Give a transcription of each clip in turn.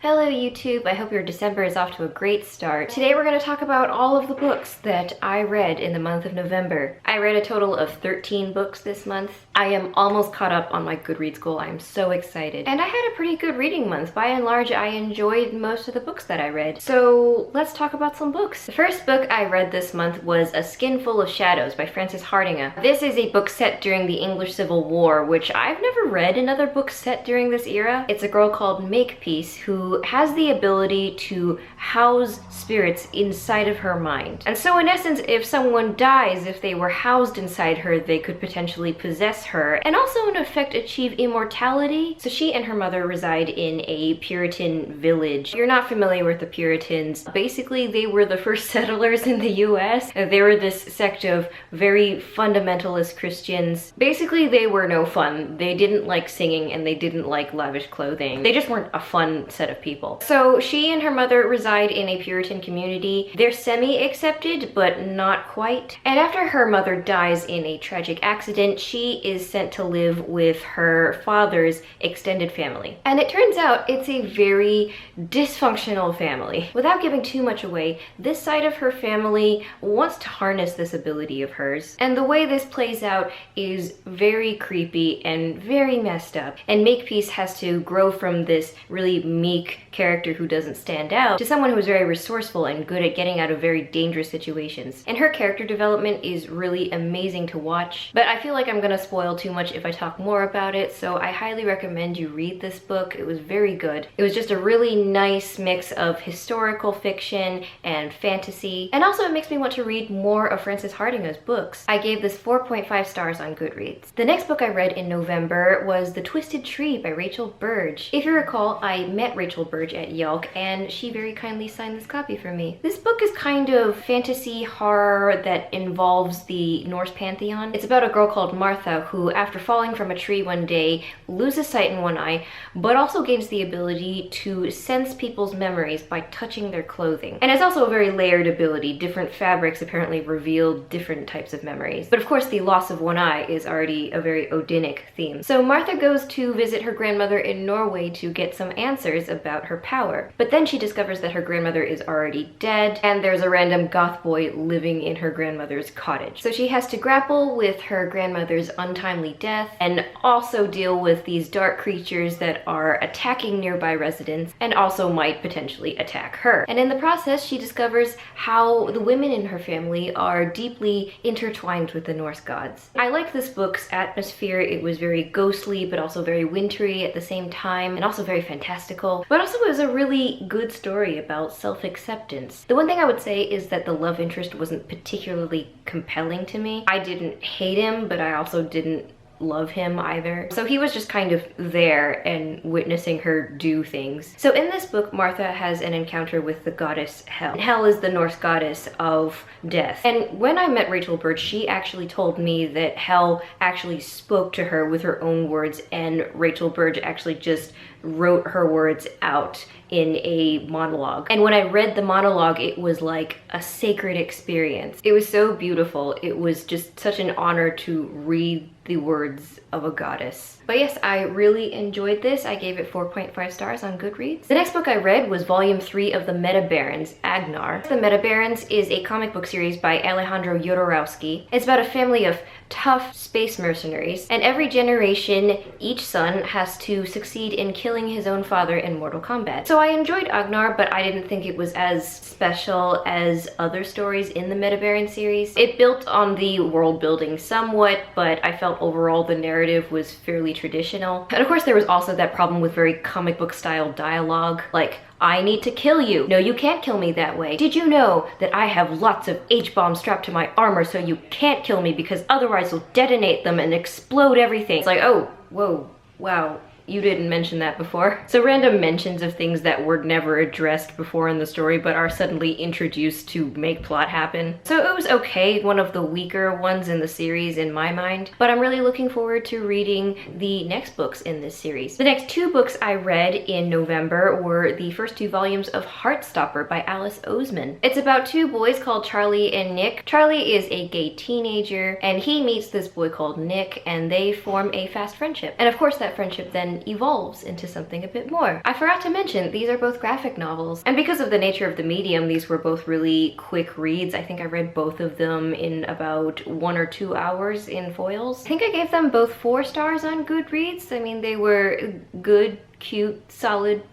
Hello YouTube, I hope your December is off to a great start. Today we're going to talk about all of the books that I read in the month of November. I read a total of 13 books this month. I am almost caught up on my Goodreads goal. I am so excited. And I had a pretty good reading month. By and large, I enjoyed most of the books that I read. So let's talk about some books. The first book I read this month was A Skinful of Shadows by Frances Hardinge. This is a book set during the English Civil War, which I've never read another book set during this era. It's a girl called Makepeace who has the ability to house spirits inside of her mind. And so in essence, if someone dies, if they were housed inside her, they could potentially possess her and also in effect achieve immortality. So she and her mother reside in a Puritan village. If you're not familiar with the Puritans, basically they were the first settlers in the US. They were this sect of very fundamentalist Christians. Basically they were no fun. They didn't like singing and they didn't like lavish clothing. They just weren't a fun set of people. So she and her mother reside in a Puritan community. They're semi-accepted, but not quite. And after her mother dies in a tragic accident, she is sent to live with her father's extended family. And it turns out it's a very dysfunctional family. Without giving too much away, this side of her family wants to harness this ability of hers. And the way this plays out is very creepy and very messed up. And Makepeace has to grow from this really meek character who doesn't stand out to someone who is very resourceful and good at getting out of very dangerous situations. And her character development is really amazing to watch, but I feel like I'm gonna spoil too much if I talk more about it, so I highly recommend you read this book. It was very good. It was just a really nice mix of historical fiction and fantasy, and also it makes me want to read more of Frances Hardinge's books. I gave this 4.5 stars on Goodreads. The next book I read in November was The Twisted Tree by Rachel Burge. If you recall, I met Rachel Burge at Yelk and she very kindly signed this copy for me. This book is kind of fantasy horror that involves the Norse pantheon. It's about a girl called Martha who, after falling from a tree one day, loses sight in one eye, but also gains the ability to sense people's memories by touching their clothing. And it's also a very layered ability. Different fabrics apparently reveal different types of memories. But of course, the loss of one eye is already a very Odinic theme. So Martha goes to visit her grandmother in Norway to get some answers about her power. But then she discovers that her grandmother is already dead, and there's a random goth boy living in her grandmother's cottage. So she has to grapple with her grandmother's untimely death and also deal with these dark creatures that are attacking nearby residents and also might potentially attack her. And in the process, she discovers how the women in her family are deeply intertwined with the Norse gods. I like this book's atmosphere. It was very ghostly, but also very wintry at the same time, and also very fantastical. But also it was a really good story about self-acceptance. The one thing I would say is that the love interest wasn't particularly compelling to me. I didn't hate him, but I also didn't love him either. So he was just kind of there and witnessing her do things. So in this book, Martha has an encounter with the goddess Hel. Hel is the Norse goddess of death. And when I met Rachel Burge, she actually told me that Hel actually spoke to her with her own words, and Rachel Burge actually just wrote her words out in a monologue. And when I read the monologue, it was like a sacred experience. It was so beautiful. It was just such an honor to read the words of a goddess. But yes, I really enjoyed this. I gave it 4.5 stars on Goodreads. The next book I read was volume 3 of the Metabarons, Aghnar. The Metabarons is a comic book series by Alejandro Jodorowsky. It's about a family of tough space mercenaries, and every generation, each son has to succeed in killing his own father in mortal combat. So I enjoyed Aghnar, but I didn't think it was as special as other stories in the Metabaron series. It built on the world building somewhat, but I felt overall the narrative was fairly traditional. And of course there was also that problem with very comic book style dialogue, like, I need to kill you. No, you can't kill me that way. Did you know that I have lots of H-bombs strapped to my armor so you can't kill me because otherwise you'll detonate them and explode everything? It's like, oh, whoa, wow. You didn't mention that before. So random mentions of things that were never addressed before in the story but are suddenly introduced to make plot happen. So it was okay, one of the weaker ones in the series in my mind, but I'm really looking forward to reading the next books in this series. The next 2 books I read in November were the first 2 volumes of Heartstopper by Alice Oseman. It's about 2 boys called Charlie and Nick. Charlie is a gay teenager and he meets this boy called Nick and they form a fast friendship. And of course that friendship then then evolves into something a bit more. I forgot to mention, these are both graphic novels, and because of the nature of the medium, these were both really quick reads. I think I read both of them in about 1 or 2 hours in foils. I think I gave them both 4 stars on Goodreads. I mean, they were good, cute, solid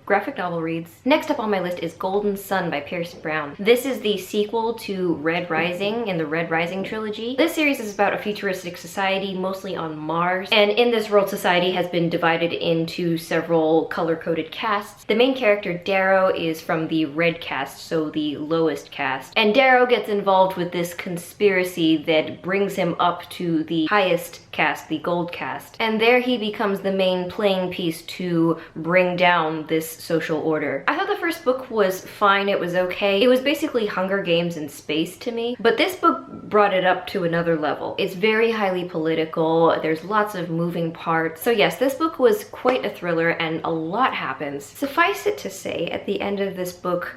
graphic novel reads. Next up on my list is Golden Sun by Pierce Brown. This is the sequel to Red Rising in the Red Rising trilogy. This series is about a futuristic society, mostly on Mars, and in this world, society has been divided into several color-coded castes. The main character, Darrow, is from the Red caste, so the lowest caste, and Darrow gets involved with this conspiracy that brings him up to the highest caste, the Gold caste, and there he becomes the main playing piece to bring down this social order. I thought the first book was fine, it was okay. It was basically Hunger Games in space to me, but this book brought it up to another level. It's very highly political, there's lots of moving parts. So yes, this book was quite a thriller and a lot happens. Suffice it to say, at the end of this book,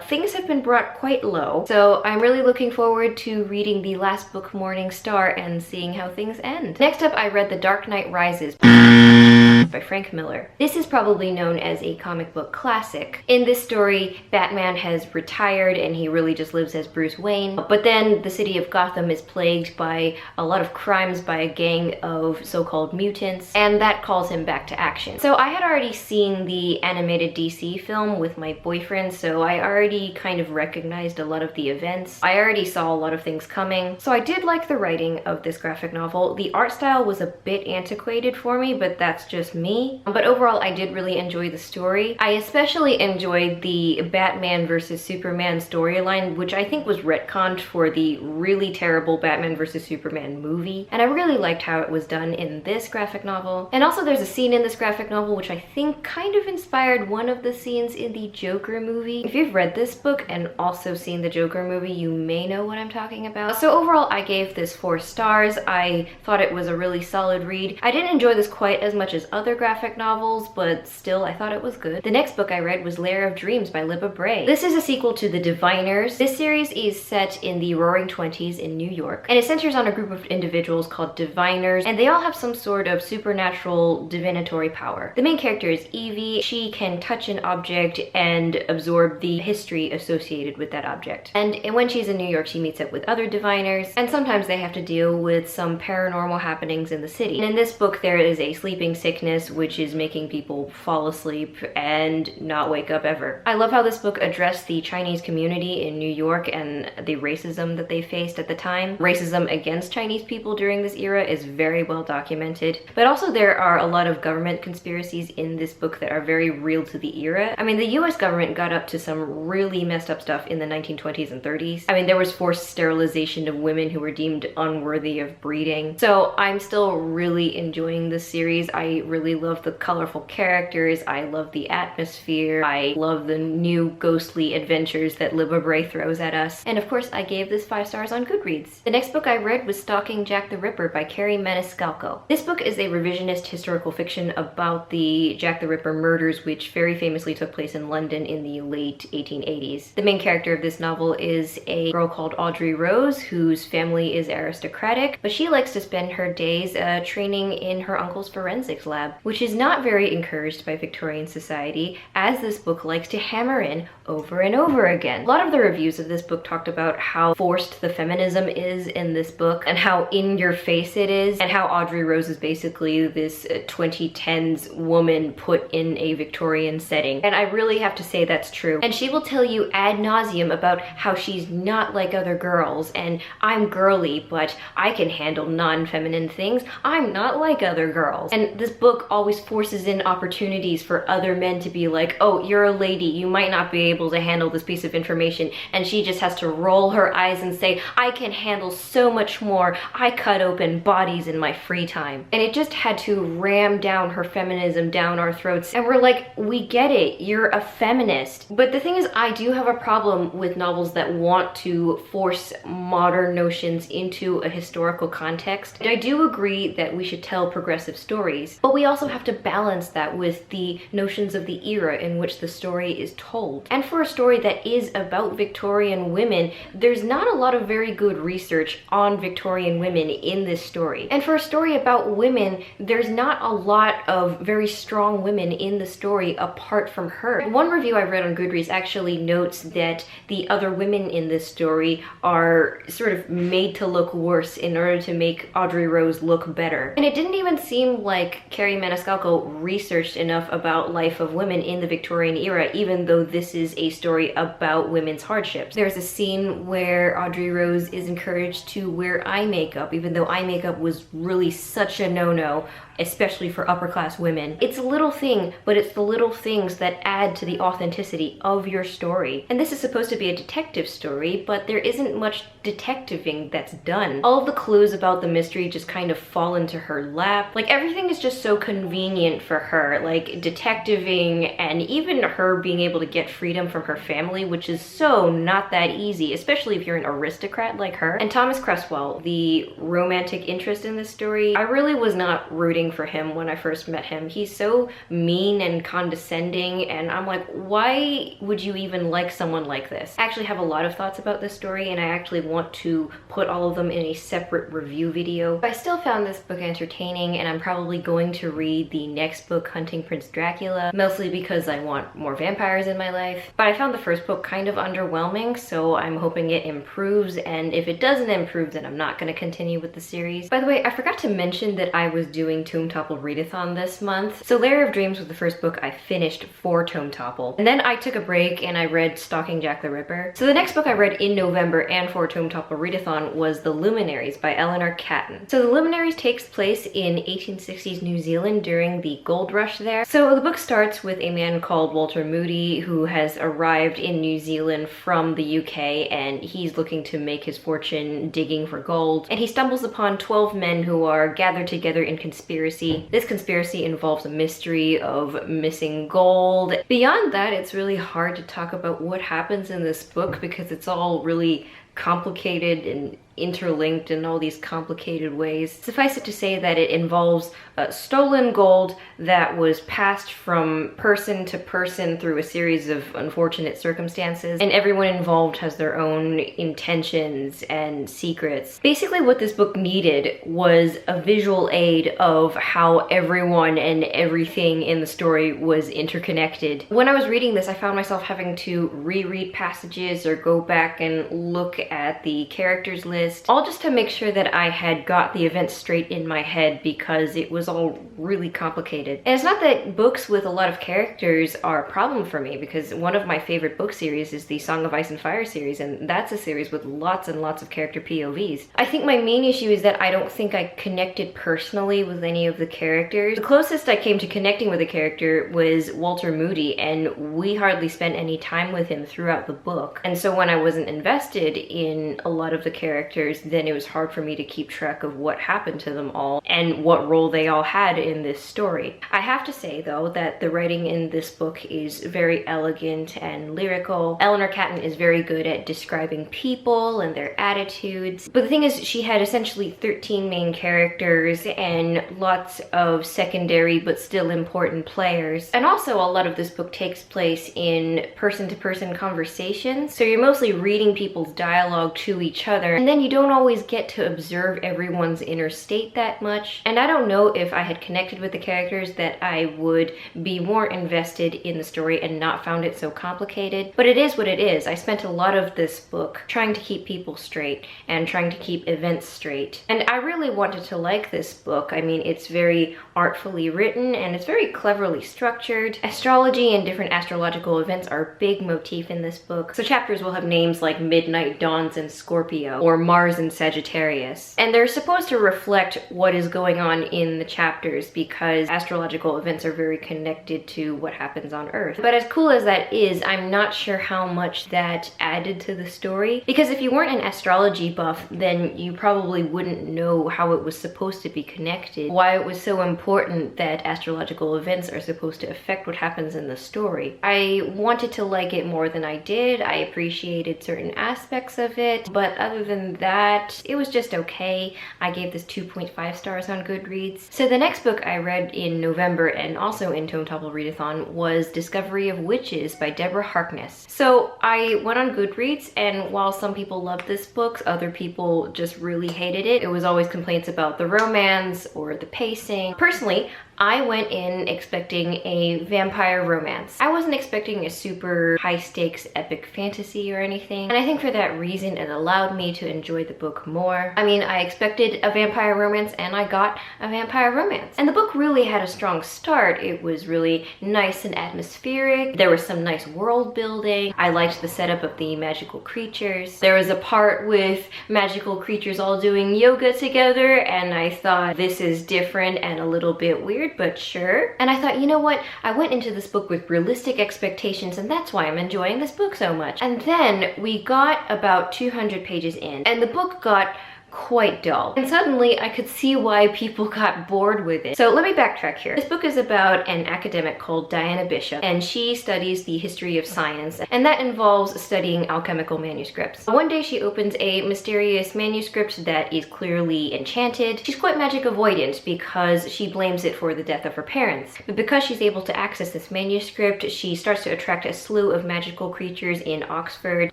things have been brought quite low. So I'm really looking forward to reading the last book, Morning Star, and seeing how things end. Next up, I read The Dark Knight Rises by Frank Miller. This is probably known as a comic book classic. In this story, Batman has retired and he really just lives as Bruce Wayne, but then the city of Gotham is plagued by a lot of crimes by a gang of so-called mutants, and that calls him back to action. So I had already seen the animated DC film with my boyfriend, so I already kind of recognized a lot of the events. I already saw a lot of things coming, so I did like the writing of this graphic novel. The art style was a bit antiquated for me, but that's just me. But overall, I did really enjoy the story. I especially enjoyed the Batman versus Superman storyline, which I think was retconned for the really terrible Batman versus Superman movie. And I really liked how it was done in this graphic novel. And also there's a scene in this graphic novel which I think kind of inspired one of the scenes in the Joker movie. If you've read this book and also seen the Joker movie, you may know what I'm talking about. So overall, I gave this 4 stars. I thought it was a really solid read. I didn't enjoy this quite as much as other graphic novels, but still I thought it was good. The next book I read was Lair of Dreams by Libba Bray. This is a sequel to The Diviners. This series is set in the Roaring Twenties in New York, and it centers on a group of individuals called Diviners, and they all have some sort of supernatural divinatory power. The main character is Evie. She can touch an object and absorb the history associated with that object. And when she's in New York, she meets up with other Diviners, and sometimes they have to deal with some paranormal happenings in the city. And in this book, there is a sleeping sickness which is making people fall asleep and not wake up ever. I love how this book addressed the Chinese community in New York and the racism that they faced at the time. Racism against Chinese people during this era is very well documented, but also there are a lot of government conspiracies in this book that are very real to the era. I mean, the US government got up to some really messed up stuff in the 1920s and 30s. I mean, there was forced sterilization of women who were deemed unworthy of breeding. So I'm still really enjoying this series. I really love the colorful characters. I love the atmosphere. I love the new ghostly adventures that Libba Bray throws at us. And of course, I gave this 5 stars on Goodreads. The next book I read was Stalking Jack the Ripper by Carrie Maniscalco. This book is a revisionist historical fiction about the Jack the Ripper murders, which very famously took place in London in the late 1880s. The main character of this novel is a girl called Audrey Rose, whose family is aristocratic, but she likes to spend her days training in her uncle's forensics lab, which is not very encouraged by Victorian society, as this book likes to hammer in over and over again. A lot of the reviews of this book talked about how forced the feminism is in this book and how in your face it is, and how Audrey Rose is basically this 2010s woman put in a Victorian setting. And I really have to say that's true. And she will tell you ad nauseum about how she's not like other girls, and I'm girly, but I can handle non-feminine things. I'm not like other girls. And this book always forces in opportunities for other men to be like, oh, you're a lady, you might not be able to handle this piece of information, and she just has to roll her eyes and say, I can handle so much more. I cut open bodies in my free time. And it just had to ram down her feminism down our throats, and we're like, we get it, you're a feminist. But the thing is, I do have a problem with novels that want to force modern notions into a historical context. And I do agree that we should tell progressive stories, but we also have to balance that with the notions of the era in which the story is told. And for a story that is about Victorian women, there's not a lot of very good research on Victorian women in this story. And for a story about women, there's not a lot of very strong women in the story apart from her. One review I read on Goodreads actually notes that the other women in this story are sort of made to look worse in order to make Audrey Rose look better. And it didn't even seem like Carrie Maniscalco researched enough about life of women in the Victorian era, even though this is a story about women's hardships. There's a scene where Audrey Rose is encouraged to wear eye makeup, even though eye makeup was really such a no-no, especially for upper class women. It's a little thing, but it's the little things that add to the authenticity of your story. And this is supposed to be a detective story, but there isn't much detectiving that's done. All of the clues about the mystery just kind of fall into her lap. Like, everything is just so convenient for her, like detectiving and even her being able to get freedom from her family, which is so not that easy, especially if you're an aristocrat like her. And Thomas Cresswell, the romantic interest in this story, I really was not rooting for him when I first met him. He's so mean and condescending, and I'm like, why would you even like someone like this? I actually have a lot of thoughts about this story, and I actually want to put all of them in a separate review video. I still found this book entertaining, and I'm probably going to read the next book, Hunting Prince Dracula, mostly because I want more vampires in my life. But I found the first book kind of underwhelming, so I'm hoping it improves, and if it doesn't improve, then I'm not going to continue with the series. By the way, I forgot to mention that I was doing Tome Topple Readathon this month. So Lair of Dreams was the first book I finished for Tome Topple. And then I took a break and I read Stalking Jack the Ripper. So the next book I read in November and for Tome Topple Readathon was The Luminaries by Aghnar Catton. So The Luminaries takes place in 1860s New Zealand during the gold rush there. So the book starts with a man called Walter Moody who has arrived in New Zealand from the UK, and he's looking to make his fortune digging for gold. And he stumbles upon 12 men who are gathered together in conspiracy. This conspiracy involves a mystery of missing gold. Beyond that, it's really hard to talk about what happens in this book because it's all really complicated and interlinked in all these complicated ways. Suffice it to say that it involves stolen gold that was passed from person to person through a series of unfortunate circumstances, and everyone involved has their own intentions and secrets. Basically what this book needed was a visual aid of how everyone and everything in the story was interconnected. When I was reading this, I found myself having to reread passages or go back and look at the characters list, all just to make sure that I had got the events straight in my head because it was all really complicated. And it's not that books with a lot of characters are a problem for me, because one of my favorite book series is the Song of Ice and Fire series, and that's a series with lots and lots of character POVs. I think my main issue is that I don't think I connected personally with any of the characters. The closest I came to connecting with a character was Walter Moody, and we hardly spent any time with him throughout the book. And so when I wasn't invested in a lot of the characters, then it was hard for me to keep track of what happened to them all and what role they all had in this story. I have to say though that the writing in this book is very elegant and lyrical. Aghnar Catton is very good at describing people and their attitudes. But the thing is, she had essentially 13 main characters and lots of secondary but still important players. And also a lot of this book takes place in person-to-person conversations. So you're mostly reading people's dialogue to each other, and then you don't always get to observe everyone's inner state that much. And I don't know if I had connected with the characters that I would be more invested in the story and not found it so complicated. But it is what it is. I spent a lot of this book trying to keep people straight and trying to keep events straight. And I really wanted to like this book. I mean, it's very artfully written and it's very cleverly structured. Astrology and different astrological events are a big motif in this book. So chapters will have names like Midnight Dawns in Scorpio or Mars in Sagittarius. And they're supposed to reflect what is going on in the chapters because astrological events are very connected to what happens on Earth. But as cool as that is, I'm not sure how much that added to the story, because if you weren't an astrology buff, then you probably wouldn't know how it was supposed to be connected, why it was so important that astrological events are supposed to affect what happens in the story. I wanted to like it more than I did. I appreciated certain aspects of it, but other than that, it was just okay. I gave this 2.5 stars on Goodreads. So the next book I read in November and also in Tome Topple Readathon was Discovery of Witches by Deborah Harkness. So I went on Goodreads, and while some people loved this book, other people just really hated it. It was always complaints about the romance or the pacing. Personally, I went in expecting a vampire romance. I wasn't expecting a super high stakes epic fantasy or anything, and I think for that reason it allowed me to enjoy the book more. I mean, I expected a vampire romance and I got a vampire romance. And the book really had a strong start. It was really nice and atmospheric. There was some nice world building. I liked the setup of the magical creatures. There was a part with magical creatures all doing yoga together, and I thought, this is different and a little bit weird, but sure. And I thought, you know what? I went into this book with realistic expectations, and that's why I'm enjoying this book so much. And then we got about 200 pages in, and the book got quite dull. And suddenly I could see why people got bored with it. So let me backtrack here. This book is about an academic called Diana Bishop, and she studies the history of science, and that involves studying alchemical manuscripts. One day she opens a mysterious manuscript that is clearly enchanted. She's quite magic avoidant because she blames it for the death of her parents. But because she's able to access this manuscript, she starts to attract a slew of magical creatures in Oxford,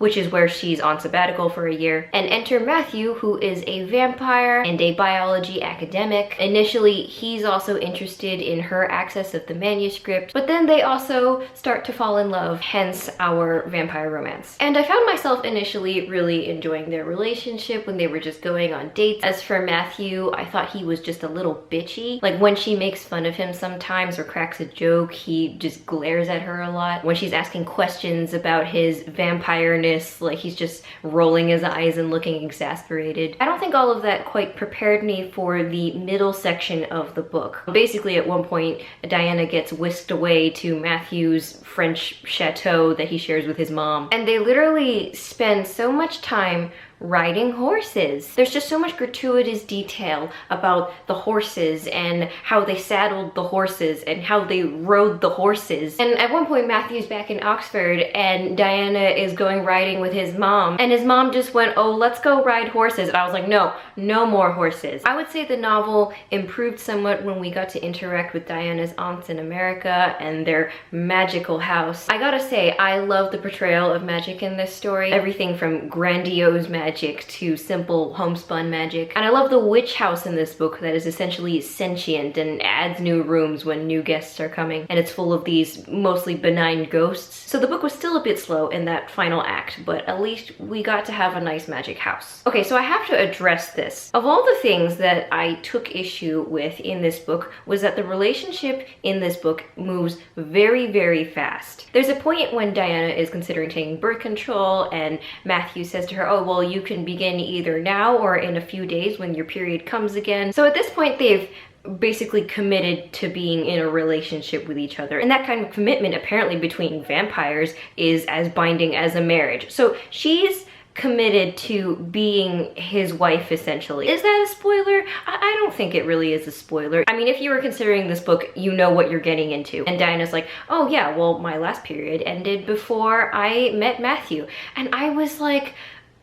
which is where she's on sabbatical for a year. And enter Matthew, who is a vampire and a biology academic. Initially, he's also interested in her access of the manuscript, but then they also start to fall in love, hence our vampire romance. And I found myself initially really enjoying their relationship when they were just going on dates. As for Matthew, I thought he was just a little bitchy. Like when she makes fun of him sometimes or cracks a joke, he just glares at her a lot. When she's asking questions about his vampireness, like he's just rolling his eyes and looking exasperated. I don't think all of that quite prepared me for the middle section of the book. Basically, at one point, Diana gets whisked away to Matthew's French chateau that he shares with his mom. And they literally spend so much time riding horses. There's just so much gratuitous detail about the horses and how they saddled the horses and how they rode the horses. And at one point Matthew's back in Oxford and Diana is going riding with his mom, and his mom just went, oh, let's go ride horses. And I was like, no more horses. I would say the novel improved somewhat when we got to interact with Diana's aunts in America and their magical house. I gotta say, I love the portrayal of magic in this story. Everything from grandiose magic to simple homespun magic. And I love the witch house in this book that is essentially sentient and adds new rooms when new guests are coming. And it's full of these mostly benign ghosts. So the book was still a bit slow in that final act, but at least we got to have a nice magic house. Okay, so I have to address this. Of all the things that I took issue with in this book was that the relationship in this book moves very, very fast. There's a point when Diana is considering taking birth control and Matthew says to her, oh, well, you can begin either now or in a few days when your period comes again. So at this point, they've basically committed to being in a relationship with each other. And that kind of commitment apparently between vampires is as binding as a marriage. So she's committed to being his wife, essentially. Is that a spoiler? I don't think it really is a spoiler. I mean, if you were considering this book, you know what you're getting into. And Diana's like, oh yeah, well, my last period ended before I met Matthew. And I was like,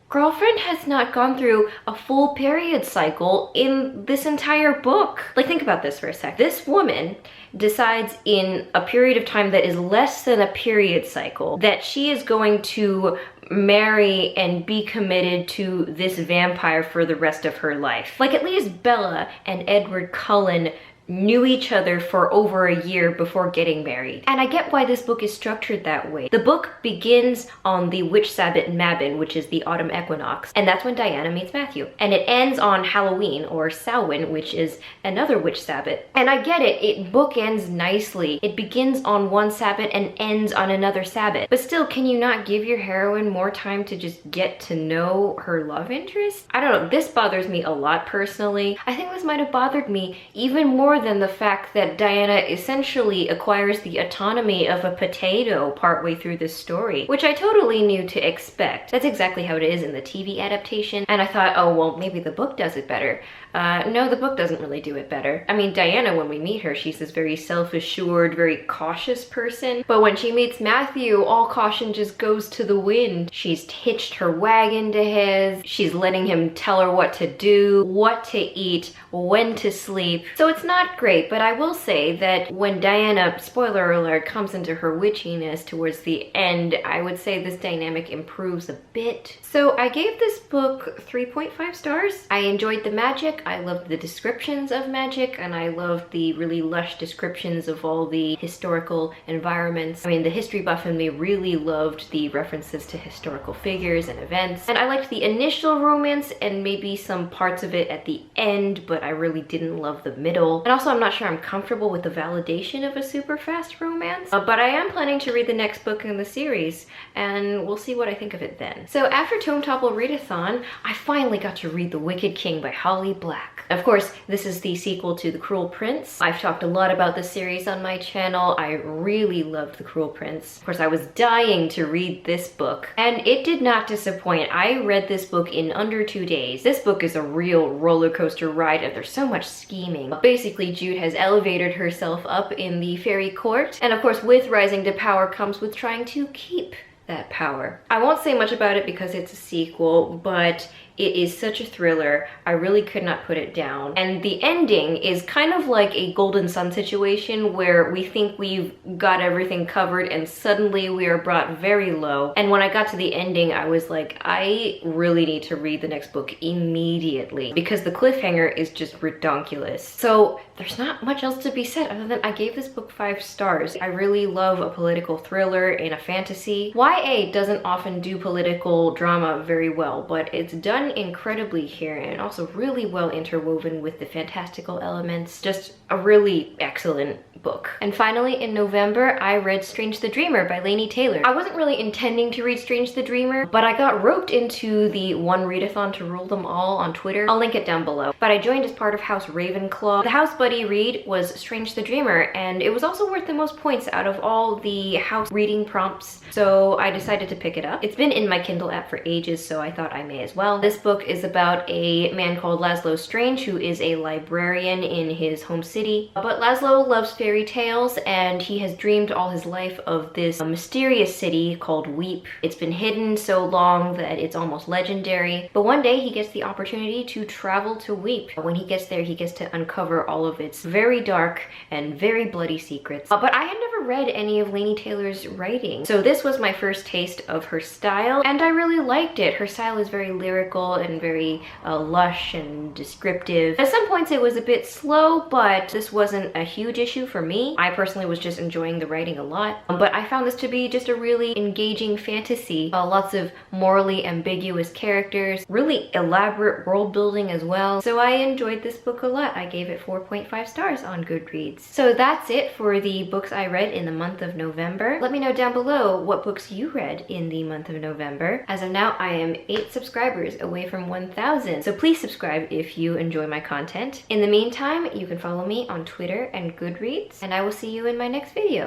girlfriend has not gone through a full period cycle in this entire book. Like, think about this for a sec. This woman decides in a period of time that is less than a period cycle that she is going to marry and be committed to this vampire for the rest of her life. Like, at least Bella and Edward Cullen knew each other for over a year before getting married. And I get why this book is structured that way. The book begins on the witch Sabbath Mabon, which is the autumn equinox, and that's when Diana meets Matthew. And it ends on Halloween, or Samhain, which is another witch Sabbath. And I get it, it bookends nicely. It begins on one Sabbath and ends on another Sabbath. But still, can you not give your heroine more time to just get to know her love interest? I don't know, this bothers me a lot personally. I think this might have bothered me even more more than the fact that Diana essentially acquires the autonomy of a potato partway through this story, which I totally knew to expect. That's exactly how it is in the TV adaptation, and I thought, oh, well, maybe the book does it better. No, the book doesn't really do it better. I mean, Diana, when we meet her, she's this very self-assured, very cautious person, but when she meets Matthew, all caution just goes to the wind. She's hitched her wagon to his, she's letting him tell her what to do, what to eat, when to sleep. So it's not great, but I will say that when Diana, spoiler alert, comes into her witchiness towards the end, I would say this dynamic improves a bit. So I gave this book 3.5 stars. I enjoyed the magic, I loved the descriptions of magic, and I loved the really lush descriptions of all the historical environments. I mean, the history buff in me really loved the references to historical figures and events, and I liked the initial romance and maybe some parts of it at the end, but I really didn't love the middle. And also, I'm not sure I'm comfortable with the validation of a super fast romance, but I am planning to read the next book in the series, and we'll see what I think of it then. So after Tome Topple Readathon, I finally got to read The Wicked King by Holly Black. Of course, this is the sequel to The Cruel Prince. I've talked a lot about this series on my channel. I really loved The Cruel Prince. Of course, I was dying to read this book, and it did not disappoint. I read this book in under 2 days. This book is a real roller coaster ride, and there's so much scheming. Basically, Jude has elevated herself up in the fairy court, and of course, with rising to power comes with trying to keep that power. I won't say much about it because it's a sequel, but it is such a thriller. I really could not put it down. And the ending is kind of like a Golden Sun situation where we think we've got everything covered and suddenly we are brought very low. And when I got to the ending, I was like, I really need to read the next book immediately because the cliffhanger is just redonkulous. So there's not much else to be said other than I gave this book 5 stars. I really love a political thriller in a fantasy. YA doesn't often do political drama very well, but it's done incredibly here and also really well interwoven with the fantastical elements. Just a really excellent book. And finally, in November, I read Strange the Dreamer by Laini Taylor. I wasn't really intending to read Strange the Dreamer, but I got roped into the one readathon to rule them all on Twitter. I'll link it down below. But I joined as part of House Ravenclaw. The house buddy read was Strange the Dreamer, and it was also worth the most points out of all the house reading prompts, so I decided to pick it up. It's been in my Kindle app for ages, so I thought I may as well. This book is about a man called Laszlo Strange, who is a librarian in his home city. But Laszlo loves fairy tales, and he has dreamed all his life of this mysterious city called Weep. It's been hidden so long that it's almost legendary. But one day he gets the opportunity to travel to Weep. When he gets there, he gets to uncover all of its very dark and very bloody secrets. But I had never read any of Laini Taylor's writing, so this was my first taste of her style, and I really liked it. Her style is very lyrical and very lush and descriptive. At some points it was a bit slow, but this wasn't a huge issue for me. I personally was just enjoying the writing a lot, but I found this to be just a really engaging fantasy. Lots of morally ambiguous characters, really elaborate world building as well. So I enjoyed this book a lot. I gave it 4.5 stars on Goodreads. So that's it for the books I read in the month of November. Let me know down below what books you read in the month of November. As of now, I am 8 subscribers away from 1,000, so please subscribe if you enjoy my content. In the meantime, you can follow me on Twitter and Goodreads, and I will see you in my next video.